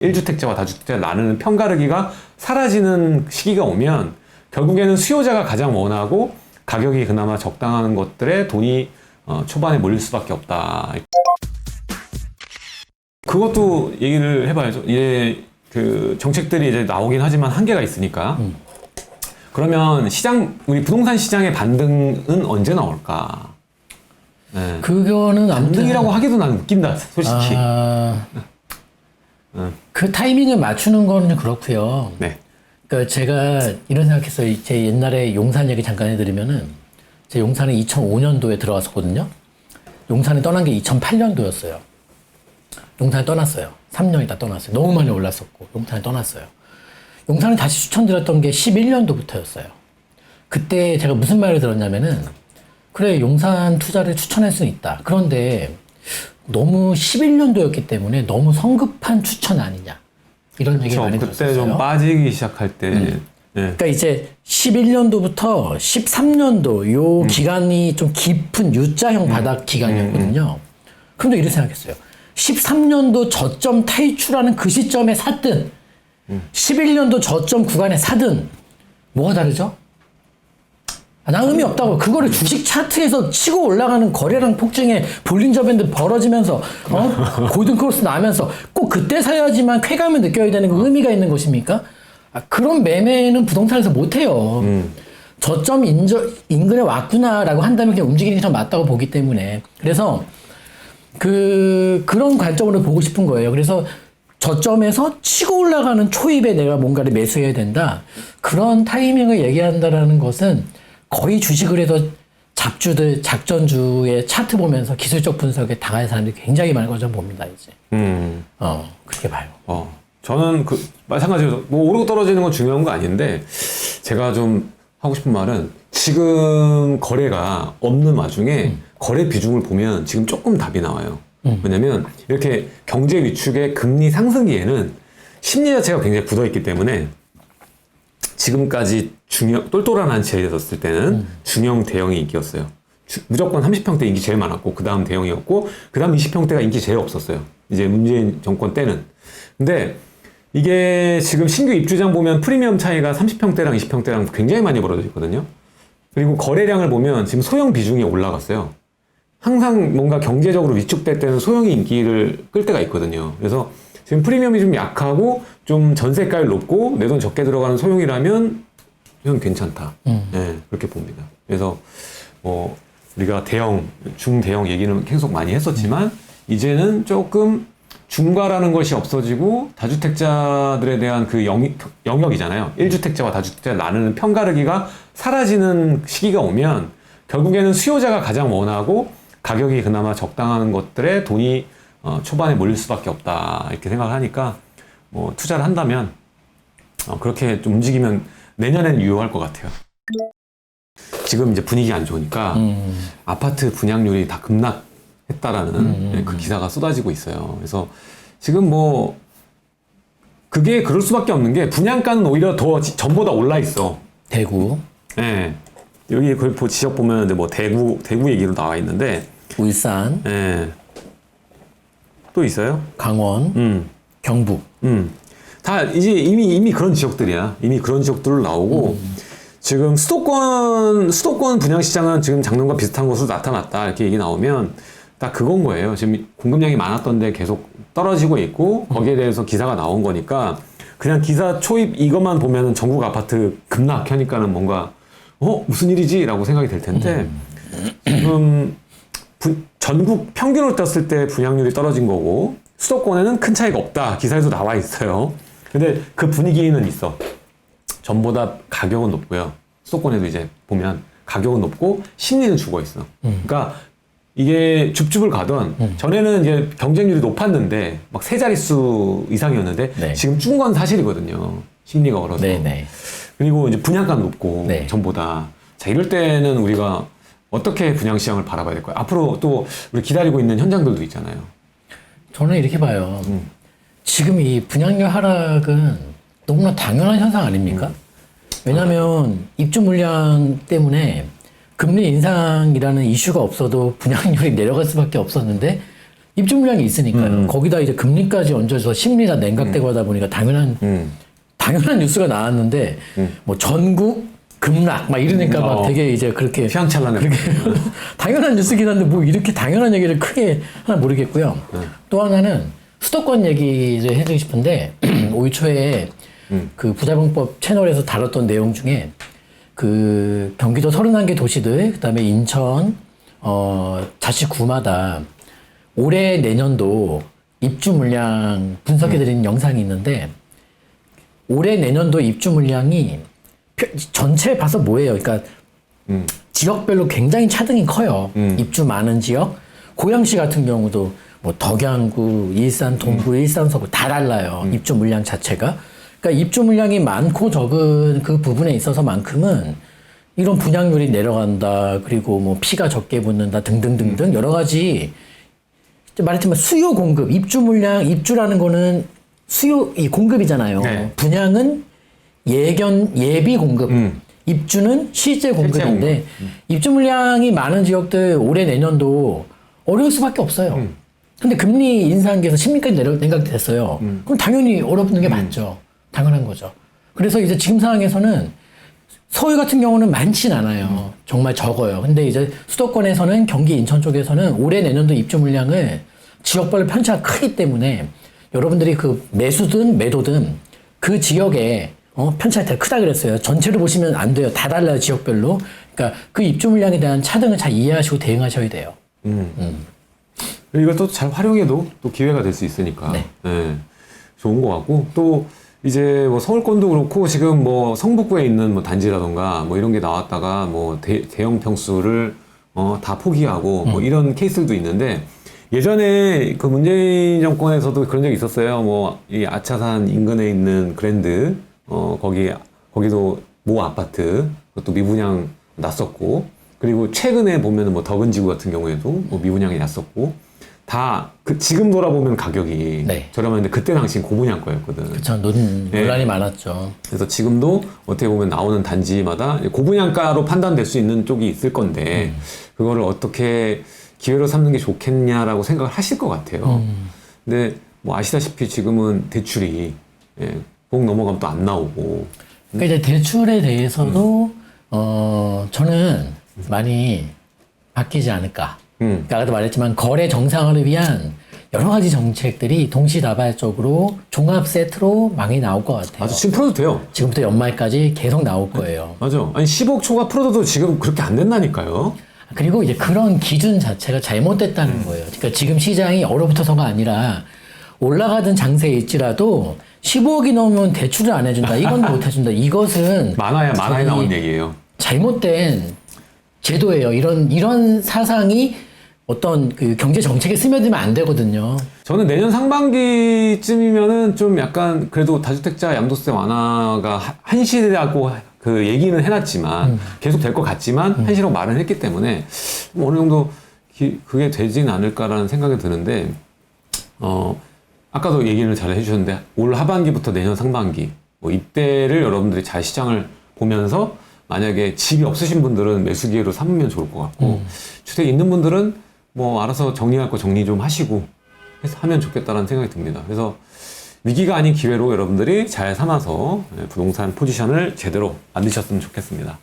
1주택자와 다주택자를 나누는 편가르기가 사라지는 시기가 오면 결국에는 수요자가 가장 원하고 가격이 그나마 적당한 것들에 돈이 초반에 몰릴 수밖에 없다. 그것도 얘기를 해봐야죠. 이제 그 정책들이 이제 나오긴 하지만 한계가 있으니까. 그러면 우리 부동산 시장의 반등은 언제 나올까? 네. 그거는 반등이라고 하기도 나는 웃긴다, 솔직히. 그 타이밍을 맞추는 거는 그렇고요. 네. 그러니까 제가 이런 생각했어요. 제 옛날에 용산 얘기 잠깐 해드리면은, 제 용산에 2005년도에 들어갔었거든요. 용산에 떠난 게 2008년도였어요. 용산에 떠났어요. 3년 있다 떠났어요. 너무 많이 올랐었고 용산에 떠났어요. 용산에 다시 추천드렸던 게 11년도부터였어요. 그때 제가 무슨 말을 들었냐면은, 그래 용산 투자를 추천할 수는 있다. 그런데 너무 11년도였기 때문에 너무 성급한 추천 아니냐, 이런 얘기 많이 들었어요. 그때 좀 빠지기 시작할 때. 네. 그러니까 이제 11년도부터 13년도 요 기간이 좀 깊은 U자형 바닥 기간이었거든요. 그런데 이렇게 생각했어요. 13년도 저점 탈출하는 그 시점에 샀든 11년도 저점 구간에 사든 뭐가 다르죠? 난 의미 없다고. 그거를 주식 차트에서 치고 올라가는 거래량 폭증에 볼린저 밴드 벌어지면서 골든 크로스 나면서 꼭 그때 사야지만 쾌감을 느껴야 되는 거 의미가 있는 것입니까? 그런 매매는 부동산에서 못해요. 저점 인근에 왔구나라고 한다면 그냥 움직이는 게 더 맞다고 보기 때문에. 그래서 그런 관점으로 보고 싶은 거예요. 그래서 저점에서 치고 올라가는 초입에 내가 뭔가를 매수해야 된다. 그런 타이밍을 얘기한다라는 것은 거의 주식을 해서 잡주들, 작전주의 차트 보면서 기술적 분석에 당할 사람들이 굉장히 많은 걸 좀 봅니다, 이제. 그렇게 봐요. 저는 마찬가지로, 오르고 떨어지는 건 중요한 거 아닌데, 제가 좀 하고 싶은 말은, 지금 거래가 없는 와중에 거래 비중을 보면 지금 조금 답이 나와요. 왜냐면, 이렇게 경제 위축의 금리 상승기에는 심리 자체가 굉장히 굳어있기 때문에, 지금까지 똘똘한 한 지하에 있었을 때는 중형, 대형이 인기였어요. 무조건 30평대 인기 제일 많았고, 그 다음 대형이었고, 그 다음 20평대가 인기 제일 없었어요. 이제 문재인 정권 때는. 근데 이게 지금 신규 입주장 보면 프리미엄 차이가 30평대랑 20평대랑 굉장히 많이 벌어져 있거든요. 그리고 거래량을 보면 지금 소형 비중이 올라갔어요. 항상 뭔가 경제적으로 위축될 때는 소형이 인기를 끌 때가 있거든요. 그래서 지금 프리미엄이 좀 약하고 좀 전세가율 높고 내 돈 적게 들어가는 소형이라면 이건 괜찮다. 네, 그렇게 봅니다. 그래서 우리가 대형, 중대형 얘기는 계속 많이 했었지만 이제는 조금 중과라는 것이 없어지고 다주택자들에 대한 그 영역이잖아요. 1주택자와 다주택자를 나누는 편가르기가 사라지는 시기가 오면 결국에는 수요자가 가장 원하고 가격이 그나마 적당한 것들에 돈이 초반에 몰릴 수밖에 없다, 이렇게 생각을 하니까 투자를 한다면 그렇게 좀 움직이면 내년에는 유효할 것 같아요. 지금 이제 분위기 안 좋으니까 아파트 분양률이 다 급락했다라는 그 기사가 쏟아지고 있어요. 그래서 지금 그게 그럴 수밖에 없는 게 분양가는 오히려 더 전보다 올라 있어. 대구. 네. 여기 그 지역 보면 대구 얘기로 나와 있는데. 울산. 네. 또 있어요? 강원. 경북. 다 이제 이미 그런 지역들이야. 이미 그런 지역들로 나오고, 지금 수도권 분양시장은 지금 작년과 비슷한 것으로 나타났다, 이렇게 얘기 나오면 딱 그건 거예요. 지금 공급량이 많았던데 계속 떨어지고 있고, 거기에 대해서 기사가 나온 거니까, 그냥 기사 초입 이것만 보면은 전국 아파트 급락하니까는 뭔가 무슨 일이지? 라고 생각이 될 텐데, 지금 전국 평균으로 떴을 때 분양률이 떨어진 거고, 수도권에는 큰 차이가 없다, 기사에도 나와 있어요. 근데 그 분위기는 있어. 전보다 가격은 높고요. 수도권에도 이제 보면 가격은 높고 심리는 죽어 있어. 그러니까 이게 줍줍을 가던, 전에는 이제 경쟁률이 높았는데 막 세 자릿수 이상이었는데, 네. 지금 준 건 사실이거든요. 심리가 얼어서. 네네. 그리고 이제 분양가는 높고, 네. 전보다. 자, 이럴 때는 우리가 어떻게 분양시장을 바라봐야 될까요? 앞으로 또 우리 기다리고 있는 현장들도 있잖아요. 저는 이렇게 봐요. 지금 이 분양률 하락은 너무나 당연한 현상 아닙니까? 왜냐하면 입주 물량 때문에 금리 인상이라는 이슈가 없어도 분양률이 내려갈 수밖에 없었는데, 입주 물량이 있으니까요. 거기다 이제 금리까지 얹어서 심리가 냉각되고 하다 보니까 당연한 뉴스가 나왔는데 뭐 전국 급락 막 이러니까 막 되게 이제 그렇게 휘황찬란해. 당연한 뉴스긴 한데 뭐 이렇게 당연한 얘기를 크게 하나 모르겠고요. 또 하나는 수도권 얘기를 해드리고 싶은데 올 초에 그 부자병법 채널에서 다뤘던 내용 중에 그 경기도 31개 도시들 그다음에 인천 자치구마다 올해 내년도 입주 물량 분석해드리는 영상이 있는데 올해 내년도 입주 물량이 전체 봐서 뭐예요? 그러니까 지역별로 굉장히 차등이 커요. 입주 많은 지역. 고양시 같은 경우도 뭐 덕양구, 일산 동구, 일산 서구 다 달라요. 입주 물량 자체가. 그러니까 입주 물량이 많고 적은 그 부분에 있어서만큼은 이런 분양률이 내려간다. 그리고 뭐 피가 적게 붙는다 등등등등 여러 가지 말했지만 수요 공급, 입주 물량, 입주라는 거는 수요 이 공급이잖아요. 네. 분양은 예비 공급, 입주는 실제 공급인데 입주 물량이 많은 지역들 올해 내년도 어려울 수밖에 없어요. 근데 금리 인상기에서 심리까지 냉각됐어요. 그럼 당연히 어렵는 게 맞죠. 당연한 거죠. 그래서 이제 지금 상황에서는 서울 같은 경우는 많진 않아요. 정말 적어요. 근데 이제 수도권에서는 경기 인천 쪽에서는 올해 내년도 입주 물량을 지역별로 편차가 크기 때문에 여러분들이 그 매수든 매도든 그 지역에 편차가 되게 크다 그랬어요. 전체로 보시면 안 돼요. 다 달라요, 지역별로. 그러니까 그 입주 물량에 대한 차등을 잘 이해하시고 대응하셔야 돼요. 이걸 또 잘 활용해도 또 기회가 될 수 있으니까 네. 네, 좋은 것 같고 또 이제 뭐 서울권도 그렇고 지금 뭐 성북구에 있는 뭐 단지라던가 뭐 이런 게 나왔다가 뭐 대형 평수를 다 포기하고 뭐 이런 케이스들도 있는데 예전에 그 문재인 정권에서도 그런 적이 있었어요. 뭐 이 아차산 인근에 있는 그랜드 거기도 모 아파트 그것도 미분양 났었고 그리고 최근에 보면은 뭐 덕은지구 같은 경우에도 뭐 미분양이 났었고 다 지금 돌아보면 가격이 네. 저렴한데 그때 당시엔 고분양가였거든. 그쵸. 논란이 많았죠. 그래서 지금도 어떻게 보면 나오는 단지마다 고분양가로 판단될 수 있는 쪽이 있을 건데 그거를 어떻게 기회로 삼는 게 좋겠냐라고 생각을 하실 것 같아요. 근데 뭐 아시다시피 지금은 대출이 꼭 넘어가면 또 안 나오고. 그러니까 이제 대출에 대해서도 저는 많이 바뀌지 않을까. 그러니까 아까도 말했지만 거래 정상화를 위한 여러 가지 정책들이 동시다발적으로 종합 세트로 많이 나올 것 같아요. 맞아, 지금 풀어도 돼요. 지금부터 연말까지 계속 나올 거예요. 맞아. 아니 10억 초과 풀어도 지금 그렇게 안 된다니까요. 그리고 이제 그런 기준 자체가 잘못됐다는 거예요. 그러니까 지금 시장이 얼어붙어서가 아니라 올라가던 장세에 있지라도 15억이 넘으면 대출을 안 해준다. 이건 못 해준다. 이것은 만화에 저희 나온 얘기예요. 잘못된 제도예요. 이런 사상이 어떤 그 경제 정책에 스며들면 안 되거든요. 저는 내년 상반기쯤이면은 좀 약간 그래도 다주택자 양도세 완화가 한시라고 그 얘기는 해놨지만 계속 될 것 같지만 한시라고 말은 했기 때문에 뭐 어느 정도 그게 되진 않을까라는 생각이 드는데 아까도 얘기를 잘 해주셨는데 올 하반기부터 내년 상반기 뭐 이때를 여러분들이 잘 시장을 보면서 만약에 집이 없으신 분들은 매수 기회로 삼으면 좋을 것 같고 주택 있는 분들은 뭐 알아서 정리할 거 정리 좀 하시고 해서 하면 좋겠다라는 생각이 듭니다. 그래서 위기가 아닌 기회로 여러분들이 잘 삼아서 부동산 포지션을 제대로 만드셨으면 좋겠습니다.